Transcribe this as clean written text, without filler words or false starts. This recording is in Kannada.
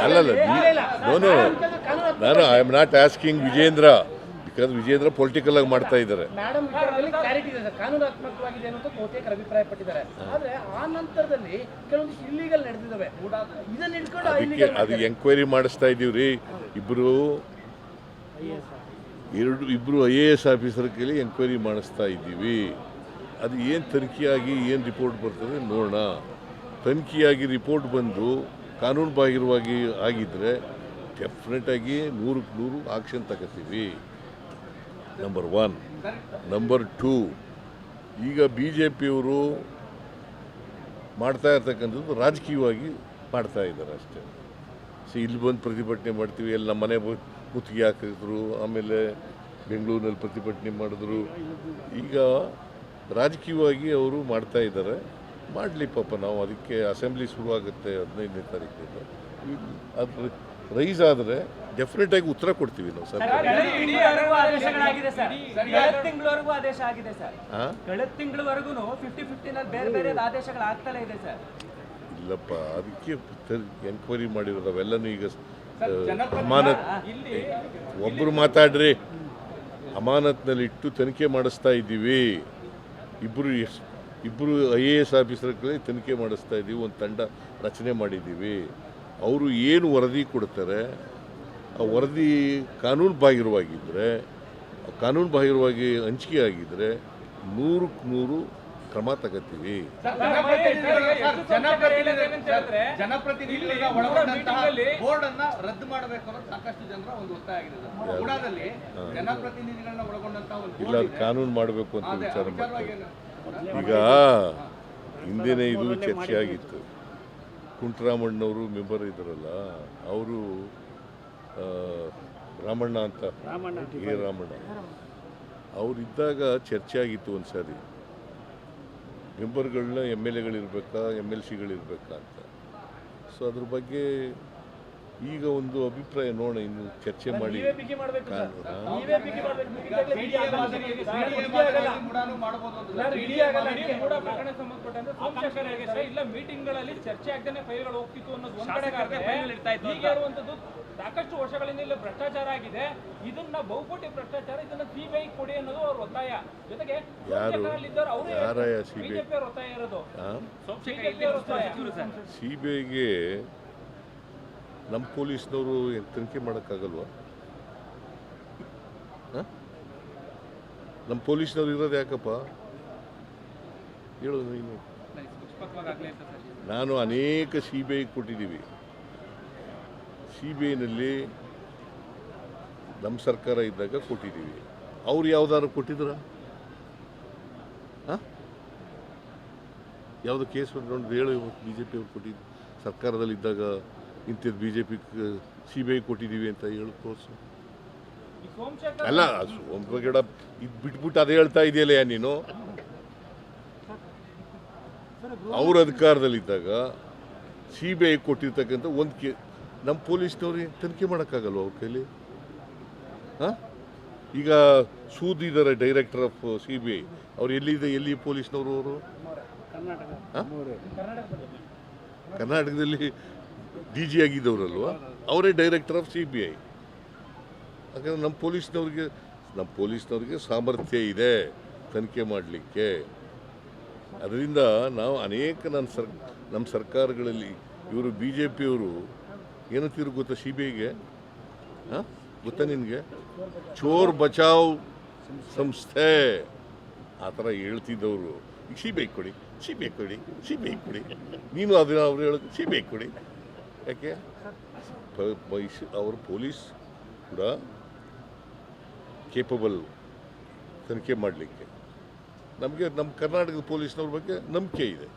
ಅಲ್ಲಲ್ಲ ನೋನು ನಾನು I am not asking Vijendra because Vijendra political ಆಗಿ ಮಾಡ್ತಾ ಇದ್ದಾರೆ. ಮೇಡಮ್ ವಿಚಾರದಲ್ಲಿ ಕ್ಲಾರಿಟಿ ಇದೆ ಸರ್, ಕಾನೂನಾತ್ಮಕವಾಗಿದೆ ಅನ್ನೋದು ಬಹುತೇಕರು ಅಭಿಪ್ರಾಯ ಪಟ್ಟಿದ್ದಾರೆ. ಆದರೆ ಆ ನಂತರದಲ್ಲಿ ಕೆಲವೊಂದು ಇಲ್ಲಿಗಲ್ ನಡೆದಿದ್ದಾವೆ, ಇದನ್ನ ಹಿಡ್ಕೊಂಡು ಅದಕ್ಕೆ ಎಂಕ್ವೈರಿ ಮಾಡಿಸ್ತಾ ಇದ್ದೀವಿ ರೀ. ಇಬ್ಬರು IAS ಆಫೀಸರ್ ಕೈಲಿ ಎಂಕ್ವೈರಿ ಮಾಡಿಸ್ತಾ ಇದ್ದೀವಿ. ಅದು ಏನು ತನಿಖೆಯಾಗಿ ಏನು ರಿಪೋರ್ಟ್ ಬರ್ತದೆ ನೋಡೋಣ. ತನಿಖೆಯಾಗಿ ರಿಪೋರ್ಟ್ ಬಂದು ಕಾನೂನು ಬಾಹಿರವಾಗಿ ಆಗಿದ್ದರೆ ಡೆಫಿನೆಟಾಗಿ 100% ಆಕ್ಷನ್ ತಗೋತೀವಿ. ನಂಬರ್ 1. ನಂಬರ್ 2, ಈಗ BJPಯವರು ಮಾಡ್ತಾ ಇರ್ತಕ್ಕಂಥದ್ದು ರಾಜಕೀಯವಾಗಿ ಮಾಡ್ತಾ ಇದ್ದಾರೆ ಅಷ್ಟೇ. ಇಲ್ಲಿ ಬಂದು ಪ್ರತಿಭಟನೆ ಮಾಡ್ತೀವಿ, ಎಲ್ಲ ನಮ್ಮ ಮನೆ ಮುತ್ತಿಗೆ ಹಾಕಿದ್ರು, ಆಮೇಲೆ ಬೆಂಗಳೂರಿನಲ್ಲಿ ಪ್ರತಿಭಟನೆ ಮಾಡಿದ್ರು. ಈಗ ರಾಜಕೀಯವಾಗಿ ಅವರು ಮಾಡ್ತಾ ಇದ್ದಾರೆ. ಮಾಡಲಿ ಪಾಪ, ನಾವು ಅದಕ್ಕೆ ಅಸೆಂಬ್ಲಿ ಶುರುವಾಗುತ್ತೆ 15ನೇ ತಾರೀಕಿಂದ. ಅದು ರೈಸ್ ಆದರೆ ಡೆಫಿನೆಟಾಗಿ ಉತ್ತರ ಕೊಡ್ತೀವಿ ನಾವು ಸರ್. ಇಲ್ಲಪ್ಪ, ಅದಕ್ಕೆ ಎನ್ಕ್ವೈರಿ ಮಾಡಿರೋದು ಅವೆಲ್ಲನೂ. ಈಗ ಅಮಾನತ್ ಒಬ್ಬರು ಮಾತಾಡ್ರಿ, ಅಮಾನತ್ನಲ್ಲಿ ಇಟ್ಟು ತನಿಖೆ ಮಾಡಿಸ್ತಾ ಇದ್ದೀವಿ. ಇಬ್ಬರು IAS ಆಫೀಸರ್ಗಳೇ ತನಿಖೆ ಮಾಡಿಸ್ತಾ ಇದ್ದೀವಿ. ಒಂದು ತಂಡ ರಚನೆ ಮಾಡಿದ್ದೀವಿ. ಅವರು ಏನು ವರದಿ ಕೊಡ್ತಾರೆ, ಆ ವರದಿ ಕಾನೂನು ಬಾಹಿರವಾಗಿದ್ದರೆ, ಕಾನೂನು ಬಾಹಿರವಾಗಿ ಹಂಚಿಕೆ ಆಗಿದ್ದರೆ 100% ಕ್ರಮ ತಗೋತೀವಿ. ಜನಪ್ರತಿನಿಧಿಗಳ ಒಳಗೊಂಡಂತಹ ಬೋರ್ಡ್ ಅನ್ನ ರದ್ದು ಮಾಡಬೇಕು ಅನ್ನೋದು ಸಾಕಷ್ಟು ಜನರ ಒಂದು ಒತ್ತಾಯ ಆಗಿದೆ. ಉಡಾದಲ್ಲಿ ಜನಪ್ರತಿನಿಧಿಗಳನ್ನ ಒಳಗೊಂಡಂತಹ ಒಂದು ಇಲ್ಲ, ಅದು ಕಾನೂನು ಮಾಡಬೇಕು ಅಂತ ವಿಚಾರ ಮಾಡ್ತಾರೆ. ಈಗ ಹಿಂದೆನೇ ಇದು ಚರ್ಚೆ ಆಗಿತ್ತು. ಕುಂಟರಾಮಣ್ಣವರು ಮೆಂಬರ್ ಇದ್ದಾರಲ್ಲ, ಅವರು ರಾಮಣ್ಣ ಅಂತ, ರಾಮಣ್ಣ ಅವರಿದ್ದಾಗ ಚರ್ಚೆ ಆಗಿತ್ತು ಒಂದು ಸಾರಿ, ಮೆಂಬರ್ಗಳನ್ನ MLAಗಳಿರ್ಬೇಕಾ MLCಗಳಿರ್ಬೇಕಾ ಅಂತ. ಸೊ ಅದ್ರ ಬಗ್ಗೆ ಈಗ ಒಂದು ಅಭಿಪ್ರಾಯ ನೋಡೋಣ, ಇನ್ನು ಚರ್ಚೆ ಮಾಡಿ. ಸಾಕಷ್ಟು ವರ್ಷಗಳಿಂದ ಇಲ್ಲಿ ಭ್ರಷ್ಟಾಚಾರ ಆಗಿದೆ, ಇದನ್ನ ಬಹುಕೋಟಿ ಭ್ರಷ್ಟಾಚಾರ, ಇದನ್ನ CBI ಕೊಡಿ ಅನ್ನೋದು ಅವ್ರ ಒತ್ತಾಯ. ಜೊತೆಗೆ ಒತ್ತಾಯ ಇರೋದು CBIಗೆ ನಮ್ಮ ಪೊಲೀಸ್ನವರು ತನಿಖೆ ಮಾಡೋಕ್ಕಾಗಲ್ವಾ? ನಮ್ಮ ಪೊಲೀಸ್ನವ್ರು ಇರೋದು ಯಾಕಪ್ಪ ಹೇಳೋದು ನೀನು? ನಾನು ಅನೇಕ CBI ಕೊಟ್ಟಿದ್ದೀವಿ. CBIನಲ್ಲಿ ನಮ್ಮ ಸರ್ಕಾರ ಇದ್ದಾಗ ಕೊಟ್ಟಿದ್ದೀವಿ. ಅವ್ರು ಯಾವ್ದಾದ್ರು ಕೊಟ್ಟಿದ್ರ? ಯಾವುದು ಕೇಸ್ ನೋಡಿ ಹೇಳು. BJP ಅವ್ರು ಕೊಟ್ಟಿದ್ದು ಸರ್ಕಾರದಲ್ಲಿದ್ದಾಗ ಇಂಥದ್ದು BJP CBI ಕೊಟ್ಟಿದ್ದೀವಿ ಅಂತ ಹೇಳಿ ತೋರಿಸು. ಅಲ್ಲ, ಸೋಮಗಡ ಇದು ಬಿಟ್ಬಿಟ್ಟು ಅದೇ ಹೇಳ್ತಾ ಇದೆಯಲ್ಲ ನೀನು. ಅವ್ರ ಅಧಿಕಾರದಲ್ಲಿದ್ದಾಗ CBI ಕೊಟ್ಟಿರ್ತಕ್ಕಂಥ ಒಂದು ನಮ್ಮ ಪೊಲೀಸ್ನವ್ರಿಗೆ ತನಿಖೆ ಮಾಡೋಕ್ಕಾಗಲ್ವ ಅವ್ರ ಕೈಲಿ? ಈಗ ಸೂದಿದ್ದಾರೆ ಡೈರೆಕ್ಟರ್ ಆಫ್ CBI, ಅವ್ರು ಎಲ್ಲಿ ಪೊಲೀಸ್ನವರು? ಅವರು ಕರ್ನಾಟಕದಲ್ಲಿ DG ಆಗಿದ್ದವರಲ್ವ, ಅವರೇ ಡೈರೆಕ್ಟರ್ ಆಫ್ CBI. ಯಾಕಂದರೆ ನಮ್ಮ ಪೊಲೀಸ್ನವ್ರಿಗೆ ಸಾಮರ್ಥ್ಯ ಇದೆ ತನಿಖೆ ಮಾಡಲಿಕ್ಕೆ. ಅದರಿಂದ ನಾವು ಅನೇಕ ನಮ್ಮ ಸರ್ಕಾರಗಳಲ್ಲಿ ಇವರು BJPಯವರು ಏನಂತಿದ್ರು ಗೊತ್ತಾ CBIಗೆ? ಗೊತ್ತಾ ನಿನಗೆ? ಚೋರ್ ಬಚಾವ್ ಸಂಸ್ಥೆ ಆ ಥರ ಹೇಳ್ತಿದ್ದವರು. ಈಗ CBI ಕೊಡಿ, CBI ಕೊಡಿ, CBI ಕೊಡಿ. ನೀನು ಅದನ್ನ ಅವ್ರು ಹೇಳೋದು CBI ಕೊಡಿ. ಯಾಕೆ? ಅವ್ರ ಪೊಲೀಸ್ ಕೂಡ ಕೇಪಬಲ್ ತನಿಖೆ ಮಾಡಲಿಕ್ಕೆ. ನಮಗೆ ನಮ್ಮ ಕರ್ನಾಟಕದ ಪೊಲೀಸ್ನವ್ರ ಬಗ್ಗೆ ನಂಬಿಕೆ ಇದೆ.